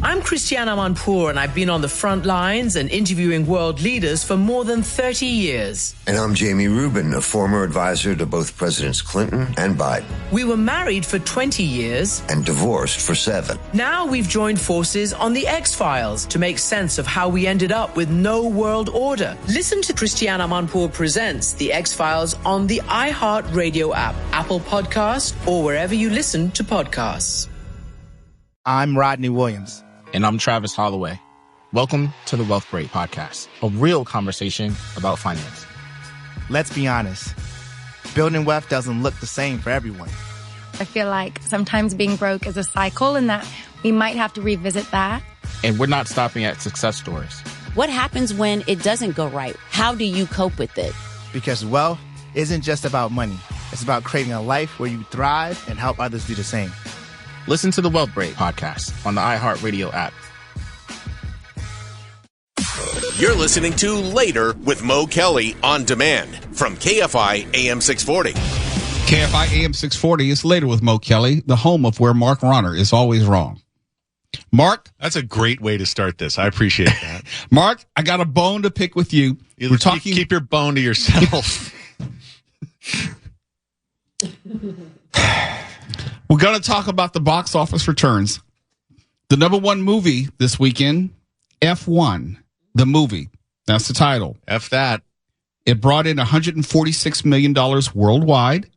I'm Christiana Manpour, and I've been on the front lines and interviewing world leaders for more than 30 years. And I'm Jamie Rubin, a former advisor to both Presidents Clinton and Biden. We were married for 20 years. And divorced for 7. Now we've joined forces on The X-Files to make sense of how we ended up with no world order. Listen to Christiana Manpour Presents The X-Files on the iHeartRadio app, Apple Podcasts, or wherever you listen to podcasts. I'm Rodney Williams. And I'm Travis Holloway. Welcome to the Wealth Break Podcast, a real conversation about finance. Let's be honest. Building wealth doesn't look the same for everyone. I feel like sometimes being broke is a cycle and that we might have to revisit that. And we're not stopping at success stories. What happens when it doesn't go right? How do you cope with it? Because wealth isn't just about money. It's about creating a life where you thrive and help others do the same. Listen to the Wealth Break Podcast on the iHeartRadio app. You're listening to Later with Mo Kelly on demand from KFI AM 640. KFI AM 640 is Later with Mo Kelly, the home of where Mark Ronner is always wrong. Mark? That's a great way to start this. I appreciate that. Mark, I got a bone to pick with you. We're talking. Keep your bone to yourself. We're going to talk about the box office returns. The number one movie this weekend, F1, the movie. That's the title. F that. It brought in $146 million worldwide.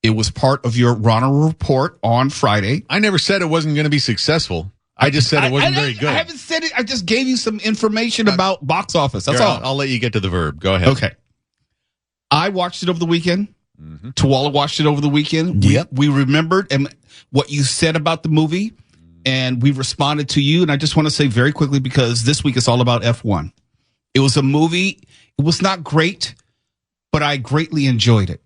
It was part of your Ronner report on Friday. I never said it wasn't going to be successful. I just said it wasn't very good. I haven't said it. I just gave you some information about box office. That's all. I'll let you get to the verb. Go ahead. Okay. I watched it over the weekend. Mm-hmm. Tawala watched it over the weekend. Yep. We remembered and what you said about the movie, and we responded to you. And I just want to say very quickly, because this week is all about F1. It was a movie. It was not great, but I greatly enjoyed it.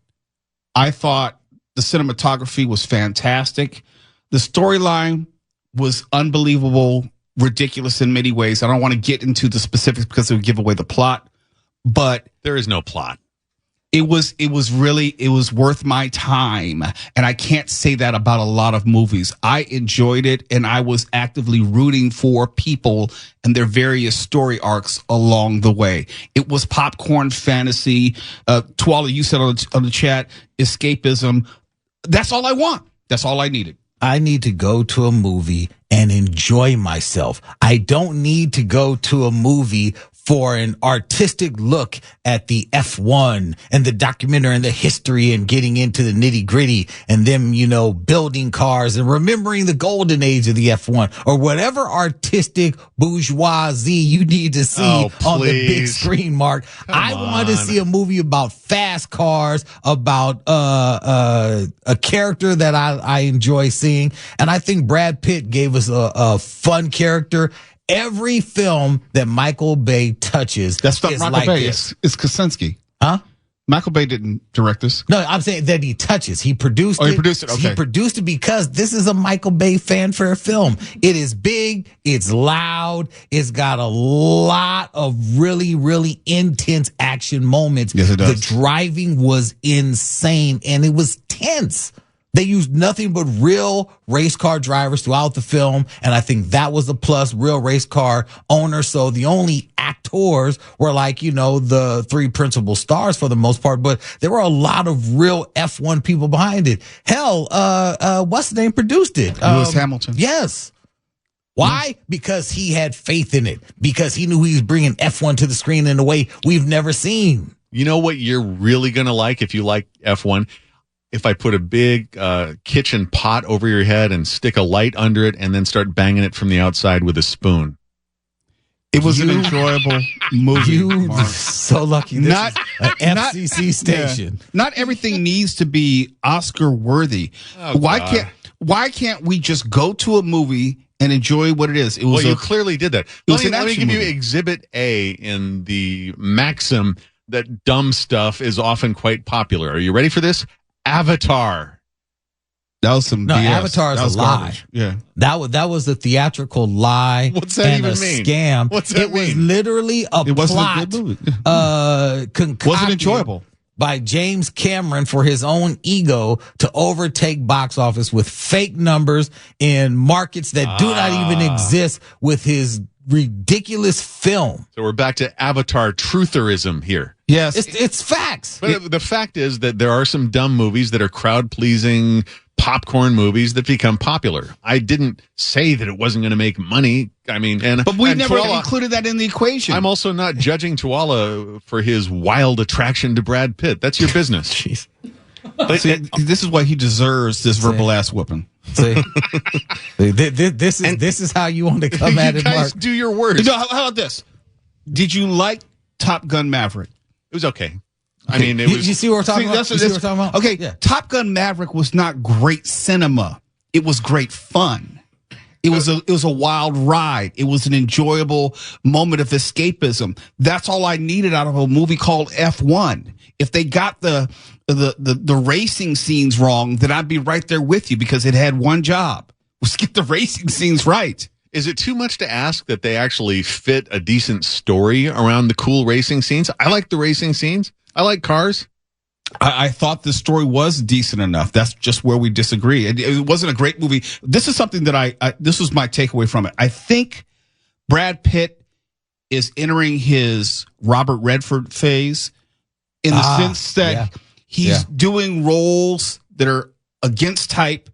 I thought the cinematography was fantastic. The storyline was unbelievable, ridiculous in many ways. I don't want to get into the specifics because it would give away the plot, but there is no plot. It was worth my time. And I can't say that about a lot of movies. I enjoyed it, and I was actively rooting for people and their various story arcs along the way. It was popcorn fantasy. Tawala, you said on the chat, escapism. That's all I want. That's all I needed. I need to go to a movie and enjoy myself. I don't need to go to a movie for an artistic look at the F1 and the documentary and the history and getting into the nitty gritty and them, building cars and remembering the golden age of the F1 or whatever artistic bourgeoisie you need to see on the big screen, Mark. I want to see a movie about fast cars, about a character that I enjoy seeing. And I think Brad Pitt gave us a fun character. Every film that Michael Bay touches That's not is Michael like Bay. this. It's Kosinski. Huh? Michael Bay didn't direct this. No, I'm saying that he touches. He produced it. He produced it. Okay. He produced it because this is a Michael Bay fanfare film. It is big. It's loud. It's got a lot of really, really intense action moments. Yes, it does. The driving was insane and it was tense. They used nothing but real race car drivers throughout the film, and I think that was a plus, real race car owners. So the only actors were the three principal stars for the most part, but there were a lot of real F1 people behind it. Hell, what's the name produced it? Lewis Hamilton. Yes. Why? Because he had faith in it. Because he knew he was bringing F1 to the screen in a way we've never seen. You know what you're really going to like if you like F1? If I put a big kitchen pot over your head and stick a light under it and then start banging it from the outside with a spoon. It was an enjoyable movie. You so lucky. This is an FCC station. Yeah. Not everything needs to be Oscar worthy. Oh, why can't we just go to a movie and enjoy what it is? You clearly did that. Let me give you movie. Exhibit A in the maxim that dumb stuff is often quite popular. Are you ready for this? Avatar. That was some BS. Avatar is a lie. Garbage. Yeah. That was a theatrical lie. What's that and even a mean? Scam. What's that it was mean? literally a It wasn't plot. a good movie. Concocted. Wasn't enjoyable. by James Cameron for his own ego to overtake box office with fake numbers in markets that do not even exist with his ridiculous film. So we're back to Avatar trutherism here. Yes. It's facts. But the fact is that there are some dumb movies that are crowd-pleasing popcorn movies that become popular. I didn't say that it wasn't going to make money. I mean, but we never Tuala, included that in the equation. I'm also not judging Tuala for his wild attraction to Brad Pitt. That's your business. Jeez. But see, this is why he deserves this verbal ass whooping. See, this is how you want to come at it, Mark. Do your worst. No, how about this? Did you like Top Gun Maverick? It was okay. I mean, it was. You see what we're talking about? You see what we're talking about? Okay, Yeah. Top Gun Maverick was not great cinema. It was great fun. It was a wild ride. It was an enjoyable moment of escapism. That's all I needed out of a movie called F1. If they got the racing scenes wrong, then I'd be right there with you because it had one job: was get the racing scenes right. Is it too much to ask that they actually fit a decent story around the cool racing scenes? I like the racing scenes. I like cars. I thought the story was decent enough. That's just where we disagree. It wasn't a great movie. This is something that this was my takeaway from it. I think Brad Pitt is entering his Robert Redford phase in the sense that he's doing roles that are against type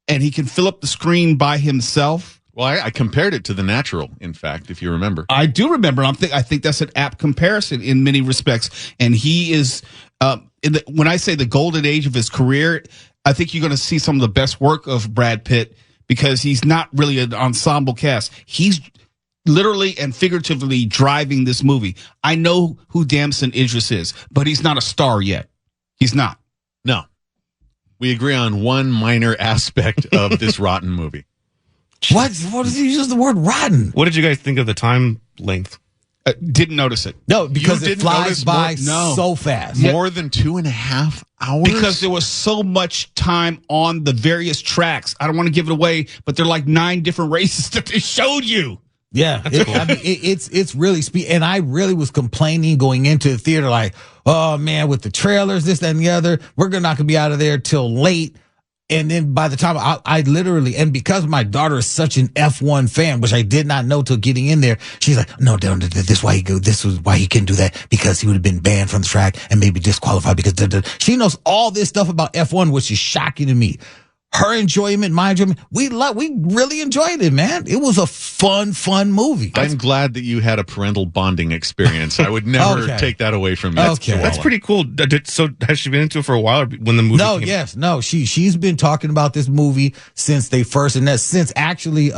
and he can fill up the screen by himself. Well, I compared it to The Natural, in fact, if you remember. I do remember. I think that's an apt comparison in many respects. And he is, when I say the golden age of his career, I think you're going to see some of the best work of Brad Pitt because he's not really an ensemble cast. He's literally and figuratively driving this movie. I know who Damson Idris is, but he's not a star yet. He's not. No. We agree on one minor aspect of this rotten movie. What does he use the word rotten? What did you guys think of the time length? Didn't notice it. No, because You it didn't flies notice by more- so fast. More than 2.5 hours? Because there was so much time on the various tracks. I don't want to give it away, but they're like 9 different races that they showed you. Yeah, it's really and I really was complaining going into the theater like, oh man, with the trailers, this, that, and the other, we're not gonna be out of there till late. And then by the time I literally, and because my daughter is such an F1 fan, which I did not know till getting in there, she's like, no, this is why he this was why he couldn't do that, because he would have been banned from the track and maybe disqualified because she knows all this stuff about F1, which is shocking to me. Her enjoyment, my enjoyment, we really enjoyed it, man. It was a fun movie. I'm glad that you had a parental bonding experience. I would never take that away from you. That's pretty cool. So has she been into it for a while when the movie came? She's been talking about this movie since they first, and that's since actually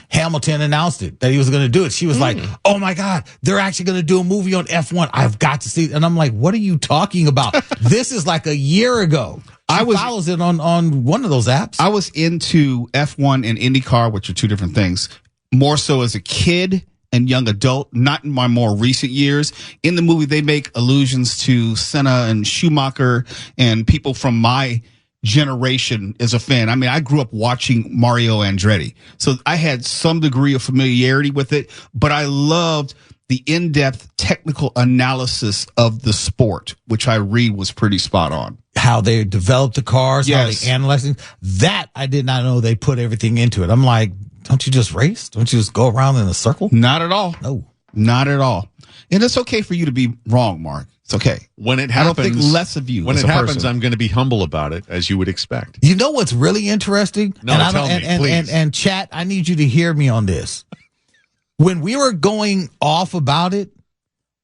Hamilton announced it, that he was going to do it. She was like, oh my God, they're actually going to do a movie on F1. I've got to see it. And I'm like, what are you talking about? This is like a year ago. Follows it on one of those apps. I was into F1 and IndyCar, which are two different things, more so as a kid and young adult, not in my more recent years. In the movie, they make allusions to Senna and Schumacher and people from my generation as a fan. I mean, I grew up watching Mario Andretti, so I had some degree of familiarity with it, but I loved the in-depth technical analysis of the sport, which I read was pretty spot on. How they developed the cars, how they analyzed things. That I did not know they put everything into it. I'm like, don't you just race? Don't you just go around in a circle? Not at all. No. Not at all. And it's okay for you to be wrong, Mark. It's okay. When it happens, I don't think less of you. When as it a happens, person. I'm going to be humble about it, as you would expect. You know what's really interesting? No, tell me, please. And chat, I need you to hear me on this. When we were going off about it,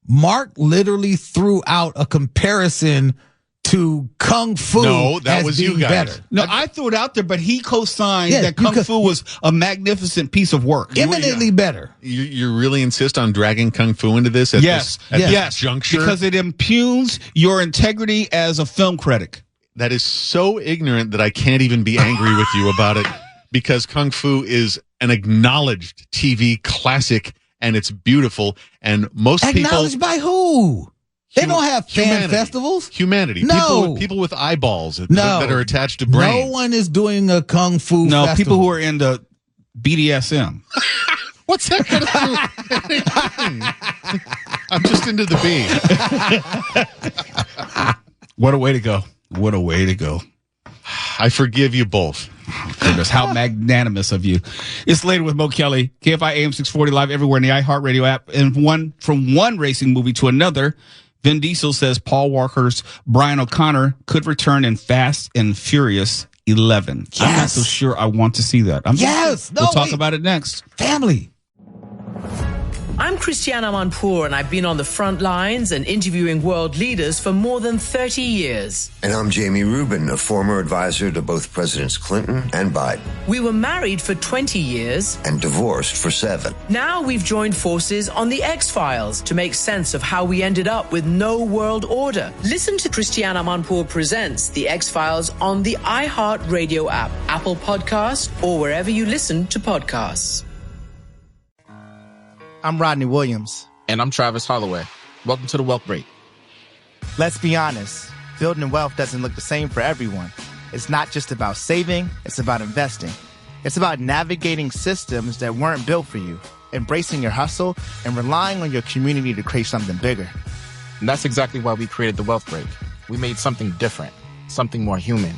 Mark literally threw out a comparison to Kung Fu. No, that was you guys. Better. No, I threw it out there, but he co-signed that Kung Fu was a magnificent piece of work. Eminently better. You really insist on dragging Kung Fu into this at Yes, this juncture? because it impugns your integrity as a film critic. That is so ignorant that I can't even be angry with you about it, because Kung Fu is an acknowledged TV classic, and it's beautiful, and most Acknowledged by who? They don't have fan festivals. Humanity. No. People with eyeballs that are attached to brains. No one is doing a Kung Fu festival. People who are into BDSM. What's that got to do with anything? I'm just into the B. What a way to go. What a way to go. I forgive you both. Goodness, how magnanimous of you. It's Later with Mo Kelly, KFI AM 640 live everywhere in the iHeartRadio app. And from one racing movie to another, Vin Diesel says Paul Walker's Brian O'Connor could return in Fast and Furious 11. Yes. I'm not so sure I want to see that. We'll talk about it next. Family. I'm Christiana Manpour, and I've been on the front lines and interviewing world leaders for more than 30 years. And I'm Jamie Rubin, a former advisor to both Presidents Clinton and Biden. We were married for 20 years. And divorced for 7. Now we've joined forces on the X-Files to make sense of how we ended up with no world order. Listen to Christiana Manpour Presents The X-Files on the iHeartRadio app, Apple Podcasts, or wherever you listen to podcasts. I'm Rodney Williams. And I'm Travis Holloway. Welcome to the Wealth Break. Let's be honest, building wealth doesn't look the same for everyone. It's not just about saving, it's about investing. It's about navigating systems that weren't built for you, embracing your hustle, and relying on your community to create something bigger. And that's exactly why we created the Wealth Break. We made something different, something more human.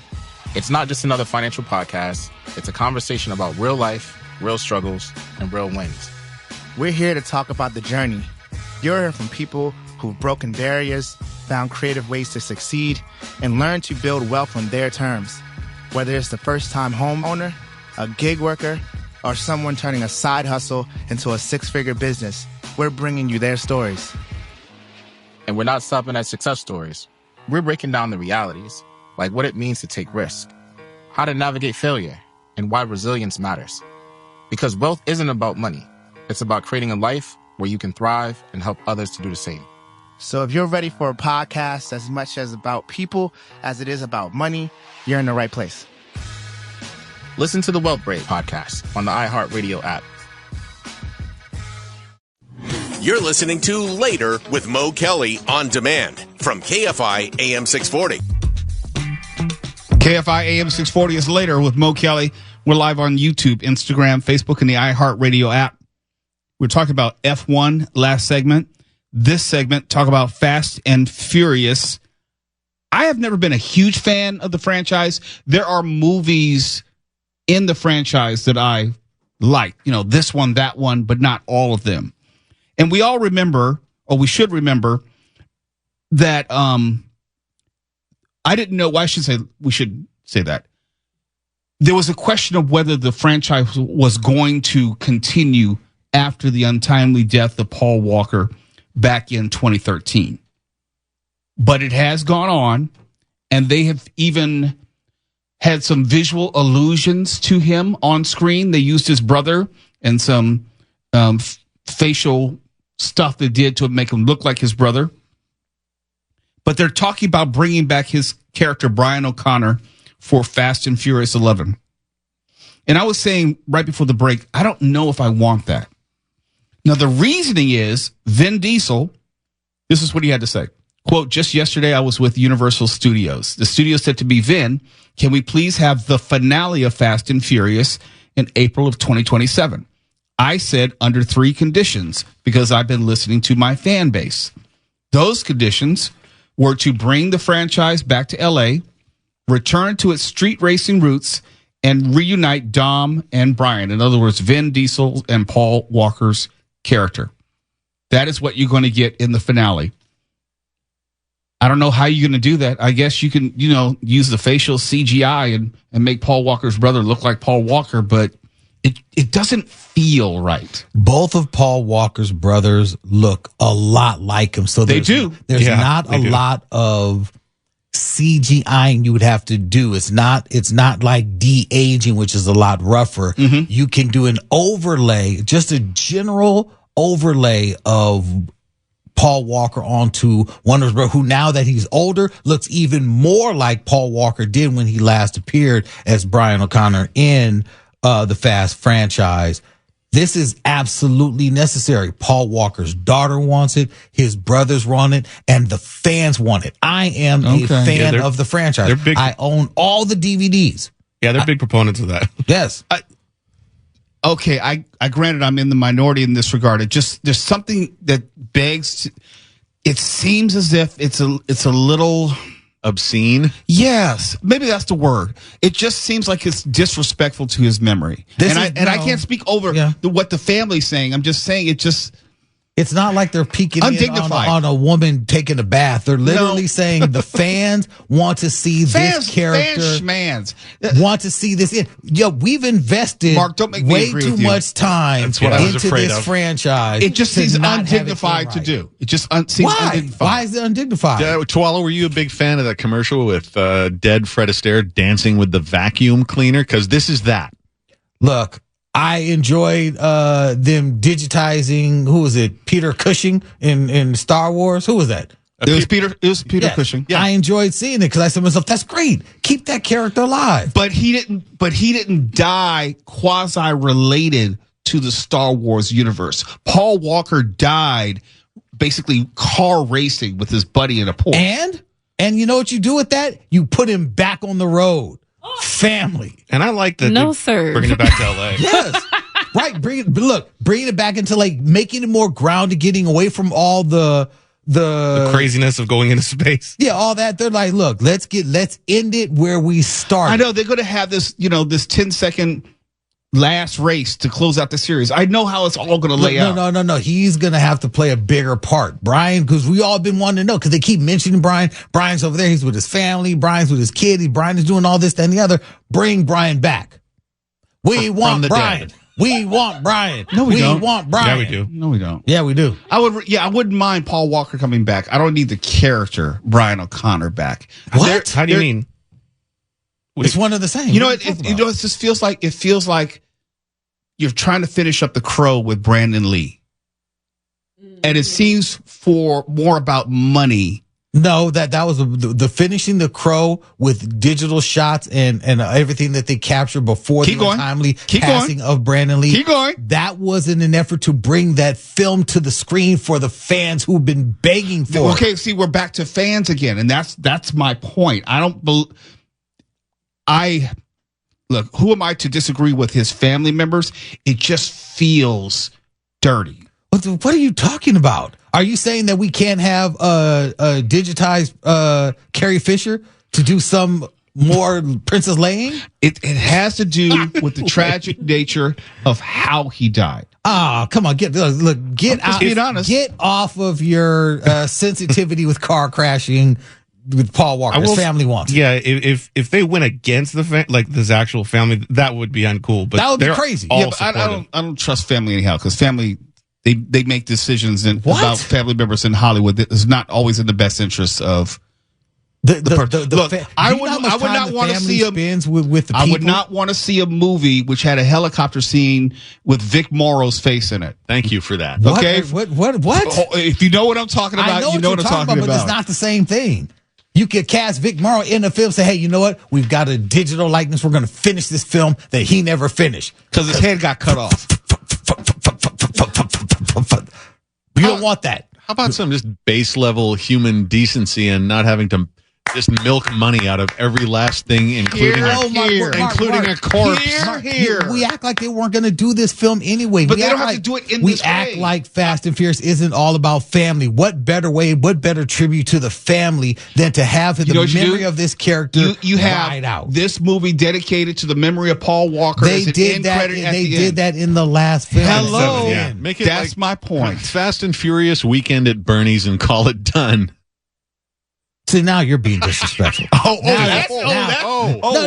It's not just another financial podcast. It's a conversation about real life, real struggles, and real wins. We're here to talk about the journey. You'll hear from people who've broken barriers, found creative ways to succeed, and learned to build wealth on their terms. Whether it's the first-time homeowner, a gig worker, or someone turning a side hustle into a 6-figure business, we're bringing you their stories. And we're not stopping at success stories. We're breaking down the realities, like what it means to take risk, how to navigate failure, and why resilience matters. Because wealth isn't about money. It's about creating a life where you can thrive and help others to do the same. So if you're ready for a podcast as much as about people as it is about money, you're in the right place. Listen to the Wealth Break podcast on the iHeartRadio app. You're listening to Later with Mo Kelly on demand from KFI AM 640. KFI AM 640 is Later with Mo Kelly. We're live on YouTube, Instagram, Facebook, and the iHeartRadio app. We're talking about F1 last segment. This segment, talk about Fast and Furious. I have never been a huge fan of the franchise. There are movies in the franchise that I like. You know, this one, that one, but not all of them. And we all remember, or we should remember, that I didn't know, well, we should say that. There was a question of whether the franchise was going to continue after the untimely death of Paul Walker back in 2013. But it has gone on, and they have even had some visual allusions to him on screen. They used his brother and some facial stuff they did to make him look like his brother. But they're talking about bringing back his character, Brian O'Connor, for Fast and Furious 11. And I was saying right before the break, I don't know if I want that. Now, the reasoning is Vin Diesel, this is what he had to say. Quote, just yesterday I was with Universal Studios. The studio said to me, Vin, can we please have the finale of Fast and Furious in April of 2027? I said under 3 conditions because I've been listening to my fan base. Those conditions were to bring the franchise back to LA, return to its street racing roots, and reunite Dom and Brian. In other words, Vin Diesel and Paul Walker's character. That is what you're going to get in the finale. I don't know how you're going to do that. I guess you can, use the facial CGI and make Paul Walker's brother look like Paul Walker, but it doesn't feel right. Both of Paul Walker's brothers look a lot like him. So they do. There's not a lot of CGI you would have to do. It's not like de-aging, which is a lot rougher. Mm-hmm. You can do an overlay, just a general overlay of Paul Walker onto one of his brothers, who now that he's older looks even more like Paul Walker did when he last appeared as Brian O'Connor in the Fast franchise. This is absolutely necessary. Paul Walker's daughter wants it. His brothers want it. And the fans want it. I am a fan of the franchise. I own all the DVDs. Yeah, they're big proponents of that. Yes. okay, I granted I'm in the minority in this regard. There's something that begs. It seems as if it's a little obscene. Yes, maybe that's the word. It just seems like it's disrespectful to his memory. I can't speak over what the family's saying. I'm just saying it's not like they're peeking in on a woman taking a bath. They're literally saying the fans want to see this character. Want to see this. We've invested Mark, don't make me way agree too with you. much time into this franchise. It just seems undignified to do. It just seems undignified. Why is it undignified? Twala, were you a big fan of that commercial with dead Fred Astaire dancing with the vacuum cleaner? Because this is that. Look, I enjoyed them digitizing. Who was it? Peter Cushing in Star Wars. Who was that? It was Peter Cushing. Yeah. I enjoyed seeing it because I said to myself, "That's great. Keep that character alive." But he didn't die quasi-related to the Star Wars universe. Paul Walker died basically car racing with his buddy in a Porsche. And you know what you do with that? You put him back on the road. Family. And I like that. No, sir. Bringing it back to LA. Yes. Right. Bringing it back into making it more grounded, getting away from all the craziness of going into space. Yeah, all that. They're like, look, let's end it where we started. I know they're going to have this, this 10-second last race to close out the series. I know how it's all going to lay out. No. He's going to have to play a bigger part. Brian, because we all been wanting to know, because they keep mentioning Brian. Brian's over there. He's with his family. Brian's with his kid. Brian is doing all this, that, and the other. Bring Brian back. We want Brian. Dead. We want Brian. No, we don't. Want Brian. Yeah, we do. No, we don't. Yeah, we do. I wouldn't mind Paul Walker coming back. I don't need the character Brian O'Connor back. What? How do you mean? It's one of the same. It just feels like you're trying to finish up The Crow with Brandon Lee. And it seems for more about money. No, that was the finishing The Crow with digital shots and everything that they captured before the untimely passing of Brandon Lee. Keep going. That was in an effort to bring that film to the screen for the fans who've been begging for. Okay, see, we're back to fans again, and that's my point. Look, who am I to disagree with his family members? It just feels dirty. What are you talking about? Are you saying that we can't have a digitized Carrie Fisher to do some more Princess Leia? It has to do with the tragic nature of how he died. Come on, get out. Being honest. Get off of your sensitivity with car crashing. With Paul Walker, his family wants. Yeah, if they went against this actual family, that would be uncool. But that would be crazy. But I don't trust family anyhow, because family they make decisions about family members in Hollywood that is not always in the best interest of I would not want to see I would not want to see a movie which had a helicopter scene with Vic Morrow's face in it. Thank you for that. What? Okay, what? If you know what I'm talking about, you know what I'm talking about. But it's not the same thing. You could cast Vic Morrow in a film, say, hey, you know what? We've got a digital likeness. We're going to finish this film that he never finished. Because his head got cut off. You don't want that. How about some just base level human decency and not having to just milk money out of every last thing, including a corpse. We act like they weren't going to do this film anyway. But they don't have to do it in this way. We act like Fast and Furious isn't all about family. What better way, what better tribute to the family than to have the memory of this character you have out. This movie dedicated to the memory of Paul Walker. They did that in the last film. Hello. Yeah. Make it That's my point. Fast and Furious weekend at Bernie's and call it done. See, now you're being disrespectful. No,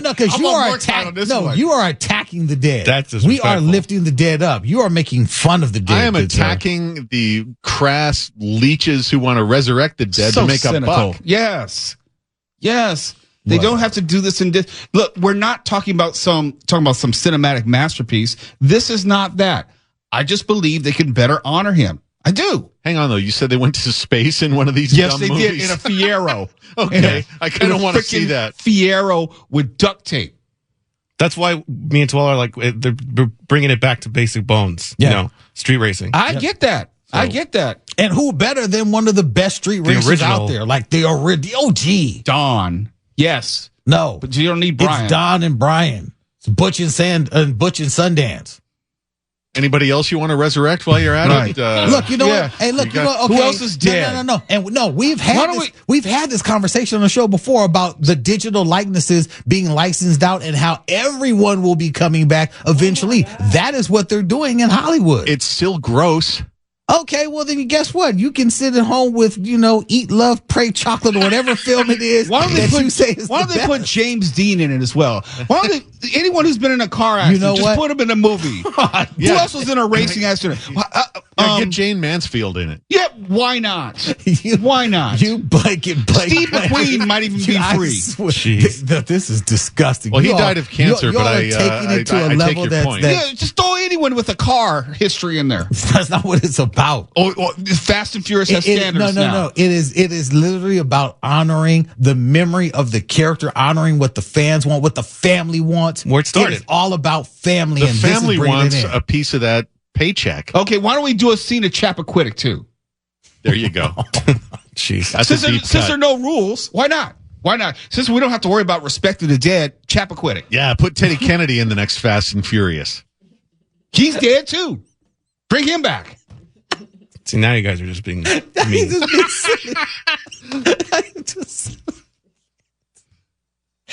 because you are attacking. No, you are attacking the dead. That's disrespectful. We are lifting the dead up. You are making fun of the dead. I am attacking the crass leeches who want to resurrect the dead to make a buck. Yes. They don't have to do this in this. Look, we're not talking about some cinematic masterpiece. This is not that. I just believe they can better honor him. I do. Hang on, though. You said they went to space in one of these dumb movies? Yes, they did, in a Fiero. Okay. I kind of want to see that. Fiero with duct tape. That's why me and Twala are like, they're bringing it back to basic bones. Yeah. You know, street racing. I get that. I get that. And who better than one of the best street racers out there? Like the OG. Don. Yes. No. But you don't need Brian. It's Don and Brian. It's Butch and Sundance. Anybody else you want to resurrect while you're at it? Look, you know what? Hey, look, you know, okay. Who else is dead? No. And no, we've had this conversation on the show before about the digital likenesses being licensed out and how everyone will be coming back eventually. That is what they're doing in Hollywood. It's still gross. Okay, well then guess what? You can sit at home with, Eat, Love, Pray, Chocolate, or whatever film it is. Why don't they put James Dean in it as well? Why don't they, anyone who's been in a car accident, just put him in a movie. Who else was in a racing accident? Get Jane Mansfield in it. Yeah, why not? Why not? Steve McQueen might even be free. This is disgusting. Well, he died of cancer, but I take your point. Just throw anyone with a car history in there. That's not what it's about. Fast and Furious has standards now. No. It is literally about honoring the memory of the character, honoring what the fans want, what the family wants. Where it started. It's all about family. The family wants a piece of that paycheck. Okay, why don't we do a scene of Chappaquiddick too? There you go. Jeez. Since there are no rules, why not? Why not? Since we don't have to worry about respecting the dead, Chappaquiddick. Yeah, put Teddy Kennedy in the next Fast and Furious. He's dead too. Bring him back. See, now you guys are just being mean.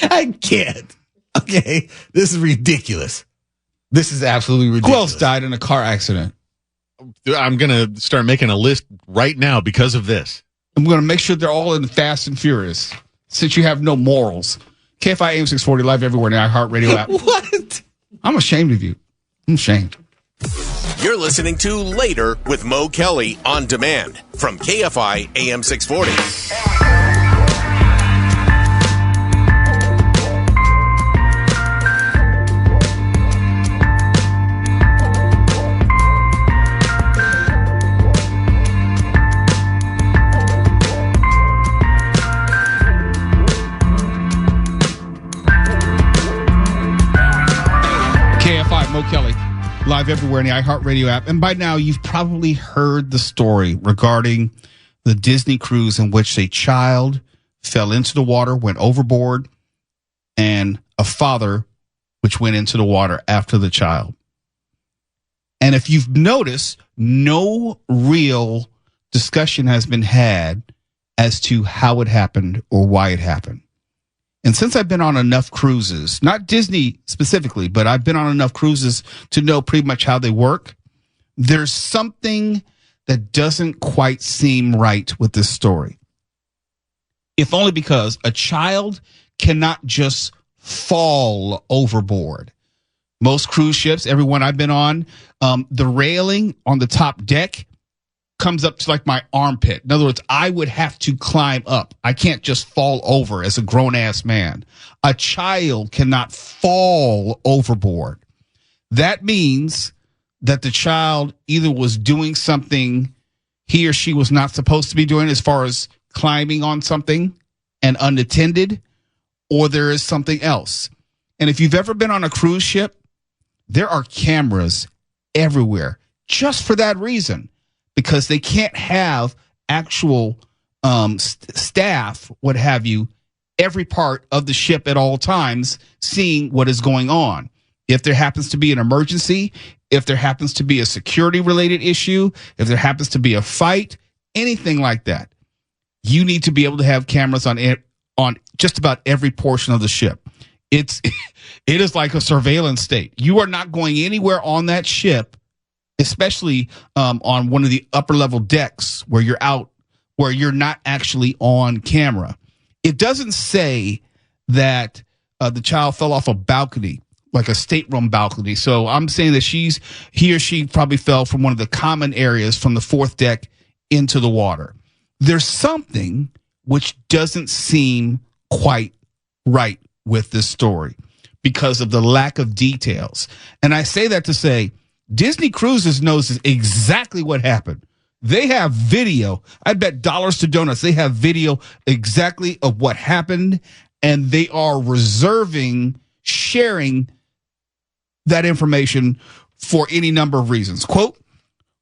I can't. Okay, this is ridiculous. This is absolutely ridiculous. Who else died in a car accident? I'm going to start making a list right now because of this. I'm going to make sure they're all in Fast and Furious, since you have no morals. KFI AM 640 live everywhere in the iHeartRadio app. What? I'm ashamed of you. I'm ashamed. You're listening to Later with Mo Kelly on demand from KFI AM 640. KFI, Mo Kelly. Live everywhere in the iHeartRadio app. And by now, you've probably heard the story regarding the Disney cruise in which a child fell into the water, went overboard, and a father which went into the water after the child. And if you've noticed, no real discussion has been had as to how it happened or why it happened. And since I've been on enough cruises, not Disney specifically, but I've been on enough cruises to know pretty much how they work, there's something that doesn't quite seem right with this story. If only because a child cannot just fall overboard. Most cruise ships, every one I've been on, the railing on the top deck comes up to like my armpit. In other words, I would have to climb up. I can't just fall over as a grown-ass man. A child cannot fall overboard. That means that the child either was doing something he or she was not supposed to be doing as far as climbing on something and unattended, or there is something else. And if you've ever been on a cruise ship, there are cameras everywhere just for that reason. Because they can't have actual staff, what have you, every part of the ship at all times seeing what is going on. If there happens to be an emergency, if there happens to be a security-related issue, if there happens to be a fight, anything like that, you need to be able to have cameras on just about every portion of the ship. It is like a surveillance state. You are not going anywhere on that ship, especially on one of the upper level decks where you're not actually on camera. It doesn't say that the child fell off a balcony, like a stateroom balcony. So I'm saying that he or she probably fell from one of the common areas from the fourth deck into the water. There's something which doesn't seem quite right with this story because of the lack of details. And I say that to say, Disney Cruises knows exactly what happened. They have video. I bet dollars to donuts. They have video exactly of what happened, and they are sharing that information for any number of reasons. Quote,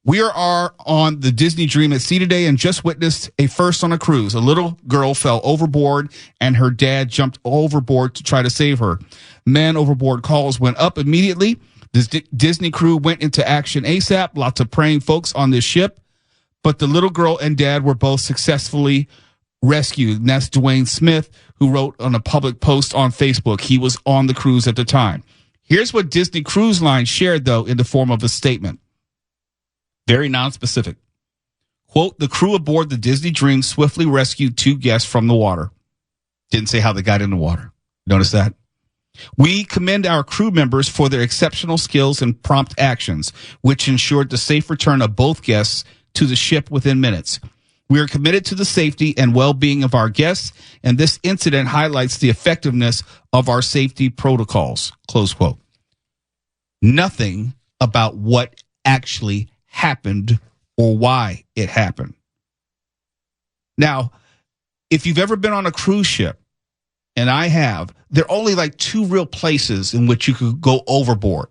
"We are on the Disney Dream at sea today and just witnessed a first on a cruise. A little girl fell overboard and her dad jumped overboard to try to save her. Man overboard calls went up immediately. This Disney crew went into action ASAP. Lots of praying folks on this ship. But the little girl and dad were both successfully rescued. And that's Dwayne Smith, who wrote on a public post on Facebook. He was on the cruise at the time. Here's what Disney Cruise Line shared, though, in the form of a statement. Very nonspecific. Quote, the crew aboard the Disney Dream swiftly rescued 2 guests from the water. Didn't say how they got in the water. Notice that? We commend our crew members for their exceptional skills and prompt actions, which ensured the safe return of both guests to the ship within minutes. We are committed to the safety and well-being of our guests, and this incident highlights the effectiveness of our safety protocols. Close quote. Nothing about what actually happened or why it happened. Now, if you've ever been on a cruise ship, and I have, there are only like 2 real places in which you could go overboard.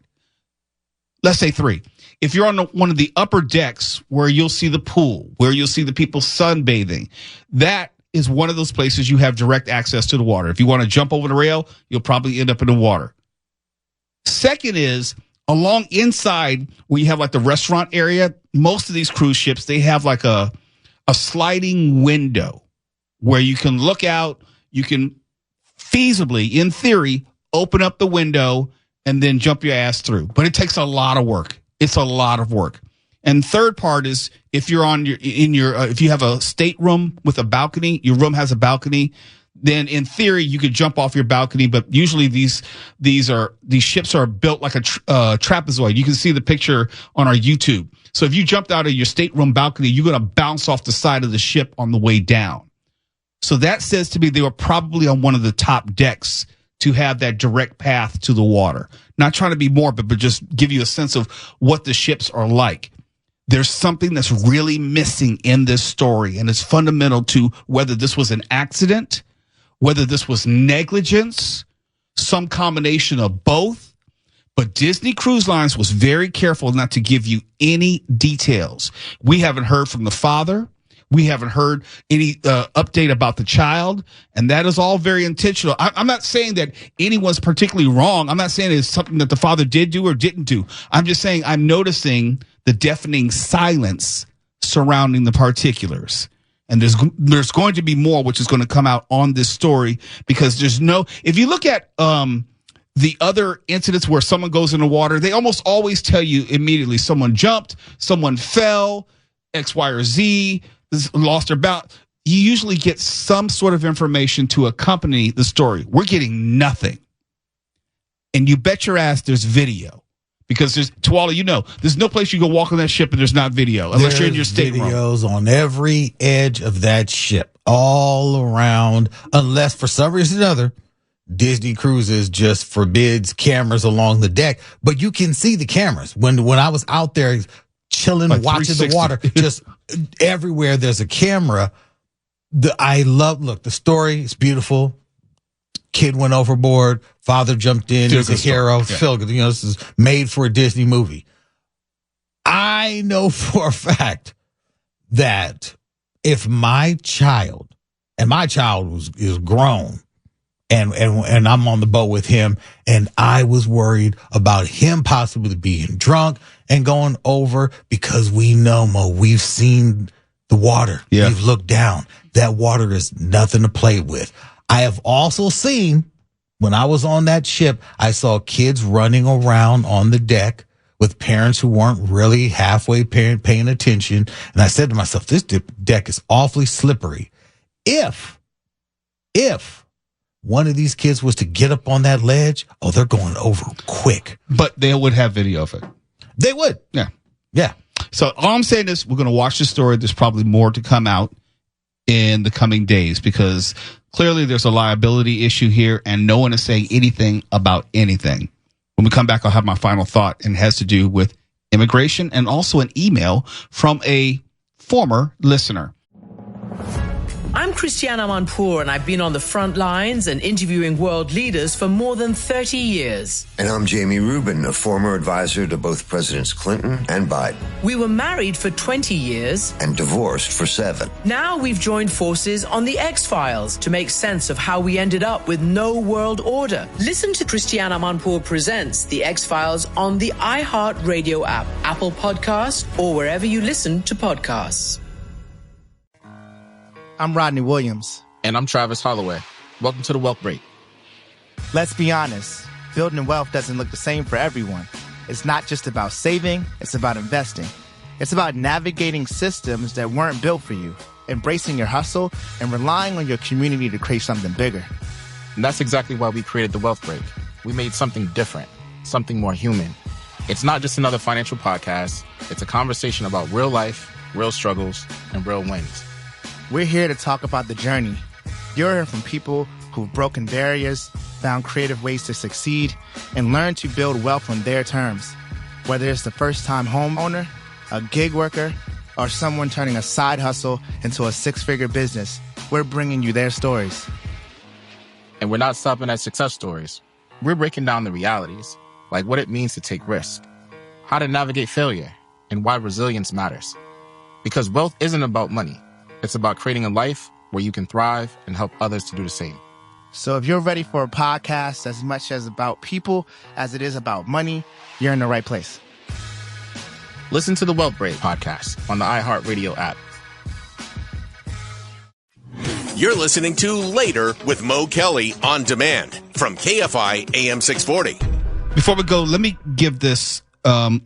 Let's say 3. If you're on one of the upper decks where you'll see the pool, where you'll see the people sunbathing, that is one of those places you have direct access to the water. If you want to jump over the rail, you'll probably end up in the water. Second is along inside where you have like the restaurant area. Most of these cruise ships, they have like a sliding window where you can look out. You can feasibly, in theory, open up the window and then jump your ass through. But it takes a lot of work. It's a lot of work. And third part is if you're if you have a stateroom with a balcony, your room has a balcony, then in theory you could jump off your balcony. But usually these ships are built like a trapezoid. You can see the picture on our YouTube. So if you jumped out of your stateroom balcony, you're going to bounce off the side of the ship on the way down. So that says to me they were probably on one of the top decks to have that direct path to the water. Not trying to be morbid, but just give you a sense of what the ships are like. There's something that's really missing in this story, and it's fundamental to whether this was an accident, whether this was negligence, some combination of both. But Disney Cruise Lines was very careful not to give you any details. We haven't heard from the father. We haven't heard any update about the child, and that is all very intentional. I'm not saying that anyone's particularly wrong. I'm not saying it's something that the father did do or didn't do. I'm just saying I'm noticing the deafening silence surrounding the particulars. And there's going to be more, which is going to come out on this story, because if you look at the other incidents where someone goes in the water, they almost always tell you immediately someone jumped, someone fell, X, Y, or Z, lost their balance. You usually get some sort of information to accompany the story. We're getting nothing. And you bet your ass there's video. Because to all of you know, there's no place you can walk on that ship and there's not video, unless you're in your stateroom. Videos on every edge of that ship, all around, unless for some reason or another, Disney Cruises just forbids cameras along the deck. But you can see the cameras. When I was out there chilling, like watching the water, just everywhere there's a camera. Look, the story is beautiful. Kid went overboard. Father jumped in. He's a hero. Yeah. This is made for a Disney movie. I know for a fact that if my child is grown and I'm on the boat with him and I was worried about him possibly being drunk and going over, because we know, Mo, we've seen the water. Yeah. We've looked down. That water is nothing to play with. I have also seen, when I was on that ship, I saw kids running around on the deck with parents who weren't really halfway paying attention. And I said to myself, this deck is awfully slippery. If one of these kids was to get up on that ledge, they're going over quick. But they would have video of it. They would. Yeah. Yeah. So all I'm saying is we're going to watch the story. There's probably more to come out in the coming days, because clearly there's a liability issue here and no one is saying anything about anything. When we come back, I'll have my final thought, and it has to do with immigration and also an email from a former listener. I'm Christiana Manpour, and I've been on the front lines and interviewing world leaders for more than 30 years. And I'm Jamie Rubin, a former advisor to both Presidents Clinton and Biden. We were married for 20 years. And divorced for 7. Now we've joined forces on the X-Files to make sense of how we ended up with no world order. Listen to Christiana Manpour Presents The X-Files on the iHeart Radio app, Apple Podcast, or wherever you listen to podcasts. I'm Rodney Williams. And I'm Travis Holloway. Welcome to the Wealth Break. Let's be honest. Building wealth doesn't look the same for everyone. It's not just about saving, it's about investing. It's about navigating systems that weren't built for you, embracing your hustle, and relying on your community to create something bigger. And that's exactly why we created the Wealth Break. We made something different, something more human. It's not just another financial podcast. It's a conversation about real life, real struggles, and real wins. We're here to talk about the journey. You're hearing from people who've broken barriers, found creative ways to succeed, and learned to build wealth on their terms. Whether it's the first-time homeowner, a gig worker, or someone turning a side hustle into a 6-figure business, we're bringing you their stories. And we're not stopping at success stories. We're breaking down the realities, like what it means to take risk, how to navigate failure, and why resilience matters. Because wealth isn't about money. It's about creating a life where you can thrive and help others to do the same. So if you're ready for a podcast as much as about people as it is about money, you're in the right place. Listen to the Wealth Break podcast on the iHeartRadio app. You're listening to Later with Mo Kelly on demand from KFI AM 640. Before we go, let me give this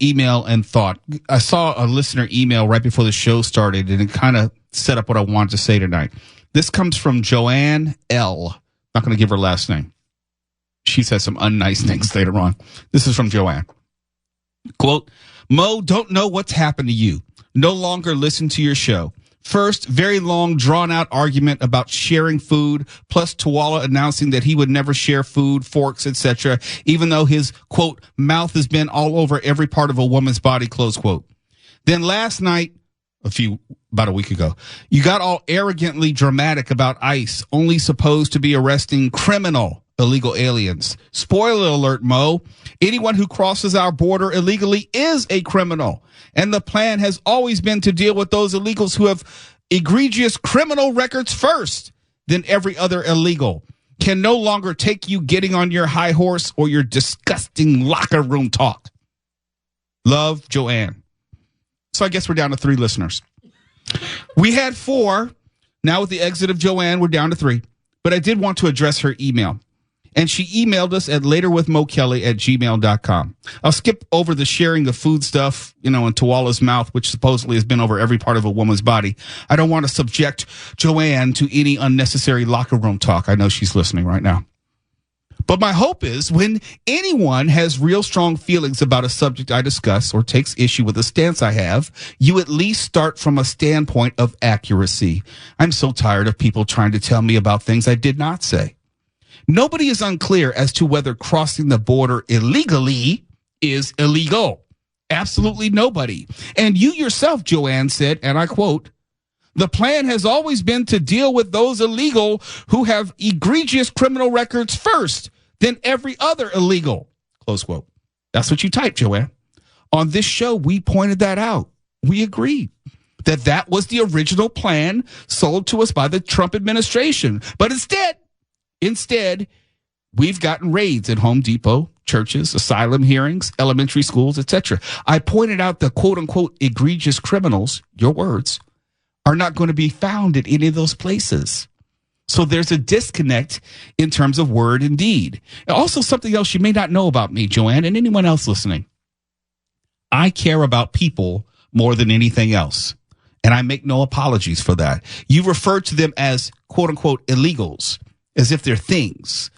email and thought. I saw a listener email right before the show started, and it kind of set up what I wanted to say tonight. This comes from Joanne L. Not going to give her last name. She said some unnice things later on. This is from Joanne. Quote, Mo, don't know what's happened to you. No longer listen to your show. First, very long, drawn-out argument about sharing food, plus Tuwala announcing that he would never share food, forks, etc., even though his, quote, mouth has been all over every part of a woman's body, close quote. Then last night, about a week ago, you got all arrogantly dramatic about ICE only supposed to be arresting criminal illegal aliens. Spoiler alert, Mo. Anyone who crosses our border illegally is a criminal. And the plan has always been to deal with those illegals who have egregious criminal records first, then every other illegal can no longer take you getting on your high horse or your disgusting locker room talk. Love, Joanne. So I guess we're down to 3 listeners. We had 4. Now with the exit of Joanne, we're down to 3. But I did want to address her email. And she emailed us at laterwithmokelly@gmail.com. I'll skip over the sharing of food stuff, in Tuwala's mouth, which supposedly has been over every part of a woman's body. I don't want to subject Joanne to any unnecessary locker room talk. I know she's listening right now. But my hope is when anyone has real strong feelings about a subject I discuss or takes issue with a stance I have, you at least start from a standpoint of accuracy. I'm so tired of people trying to tell me about things I did not say. Nobody is unclear as to whether crossing the border illegally is illegal. Absolutely nobody. And you yourself, Joanne, said, and I quote, the plan has always been to deal with those illegal who have egregious criminal records first, then every other illegal. Close quote. That's what you typed, Joanne. On this show, we pointed that out. We agreed that was the original plan sold to us by the Trump administration. But Instead, we've gotten raids at Home Depot, churches, asylum hearings, elementary schools, etc. I pointed out the quote-unquote egregious criminals, your words, are not going to be found at any of those places. So there's a disconnect in terms of word and deed. And also something else you may not know about me, Joanne, and anyone else listening. I care about people more than anything else. And I make no apologies for that. You refer to them as quote-unquote illegals, as if they're things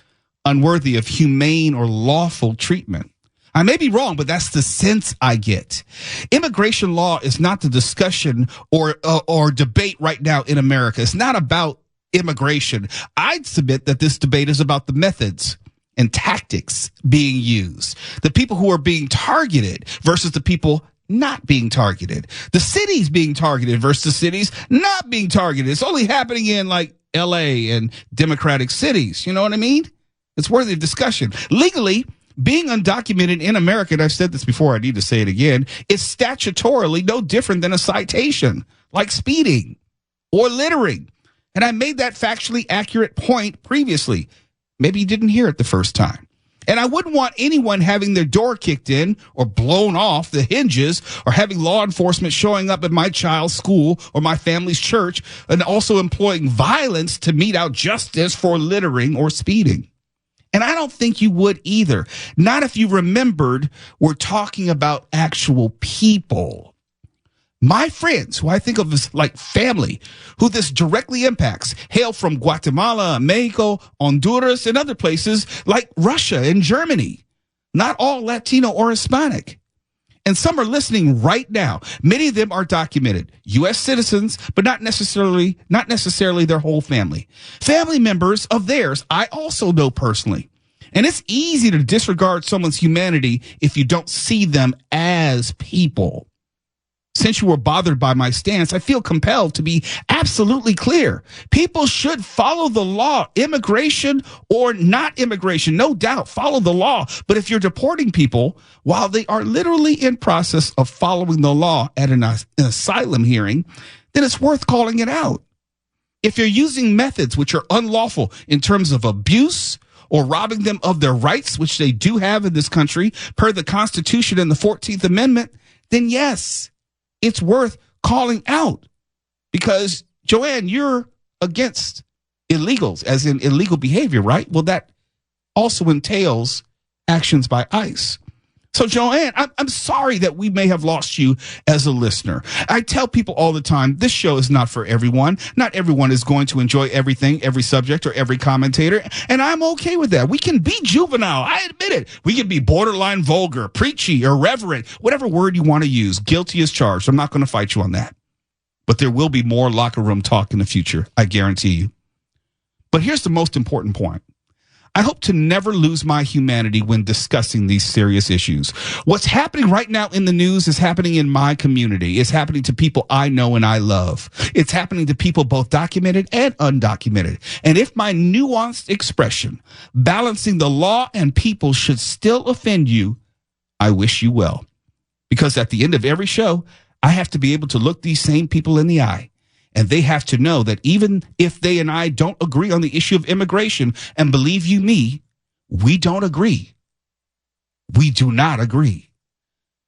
unworthy of humane or lawful treatment. I may be wrong, but that's the sense I get. Immigration law is not the discussion or debate right now in America. It's not about immigration. I'd submit that this debate is about the methods and tactics being used, the people who are being targeted versus the people not being targeted. The cities being targeted versus the cities not being targeted. It's only happening in like LA and democratic cities. You know what I mean? It's worthy of discussion. Legally, being undocumented in America, and I've said this before, I need to say it again, is statutorily no different than a citation, like speeding or littering. And I made that factually accurate point previously. Maybe you didn't hear it the first time. And I wouldn't want anyone having their door kicked in or blown off the hinges or having law enforcement showing up at my child's school or my family's church and also employing violence to mete out justice for littering or speeding. And I don't think you would either. Not if you remembered we're talking about actual people. My friends, who I think of as like family, who this directly impacts, hail from Guatemala, Mexico, Honduras, and other places like Russia and Germany. Not all Latino or Hispanic. And some are listening right now. Many of them are documented, U.S. citizens, but not necessarily their whole family. Family members of theirs I also know personally. And it's easy to disregard someone's humanity if you don't see them as people. Since you were bothered by my stance, I feel compelled to be absolutely clear. People should follow the law, immigration or not immigration, no doubt, follow the law. But if you're deporting people while they are literally in process of following the law at an asylum hearing, then it's worth calling it out. If you're using methods which are unlawful in terms of abuse or robbing them of their rights, which they do have in this country per the Constitution and the 14th Amendment, then yes, it's worth calling out. Because, Joanne, you're against illegals, as in illegal behavior, right? Well, that also entails actions by ICE. So, Joanne, I'm sorry that we may have lost you as a listener. I tell people all the time, this show is not for everyone. Not everyone is going to enjoy everything, every subject, or every commentator. And I'm okay with that. We can be juvenile. I admit it. We can be borderline vulgar, preachy, irreverent, whatever word you want to use. Guilty as charged. I'm not going to fight you on that. But there will be more locker room talk in the future. I guarantee you. But here's the most important point. I hope to never lose my humanity when discussing these serious issues. What's happening right now in the news is happening in my community. It's happening to people I know and I love. It's happening to people both documented and undocumented. And if my nuanced expression, balancing the law and people, should still offend you, I wish you well. Because at the end of every show, I have to be able to look these same people in the eye. And they have to know that even if they and I don't agree on the issue of immigration, and believe you me, we don't agree. We do not agree.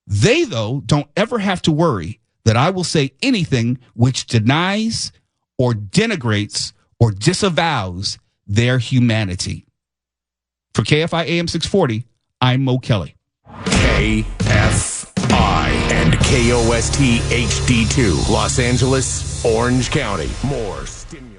They, though, don't ever have to worry that I will say anything which denies or denigrates or disavows their humanity. For KFI AM 640, I'm Mo Kelly. KFI and KOST HD2, Los Angeles, Orange County. More stimulating.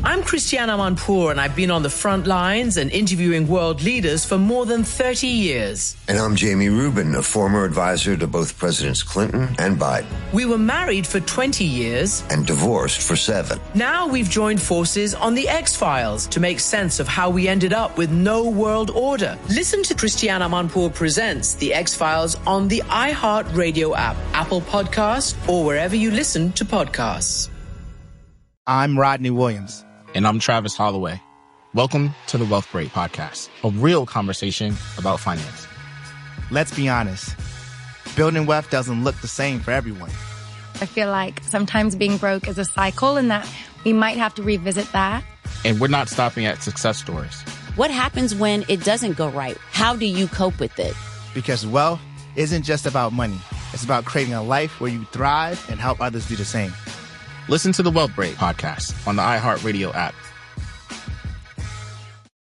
I'm Christiana Manpour, and I've been on the front lines and interviewing world leaders for more than 30 years. And I'm Jamie Rubin, a former advisor to both Presidents Clinton and Biden. We were married for 20 years. And divorced for 7. Now we've joined forces on the X-Files to make sense of how we ended up with no world order. Listen to Christiana Manpour Presents the X-Files on the iHeart Radio app, Apple Podcasts, or wherever you listen to podcasts. I'm Rodney Williams. And I'm Travis Holloway. Welcome to the Wealth Break Podcast, a real conversation about finance. Let's be honest. Building wealth doesn't look the same for everyone. I feel like sometimes being broke is a cycle and that we might have to revisit that. And we're not stopping at success stories. What happens when it doesn't go right? How do you cope with it? Because wealth isn't just about money. It's about creating a life where you thrive and help others do the same. Listen to the Wealth Break Podcast on the iHeartRadio app,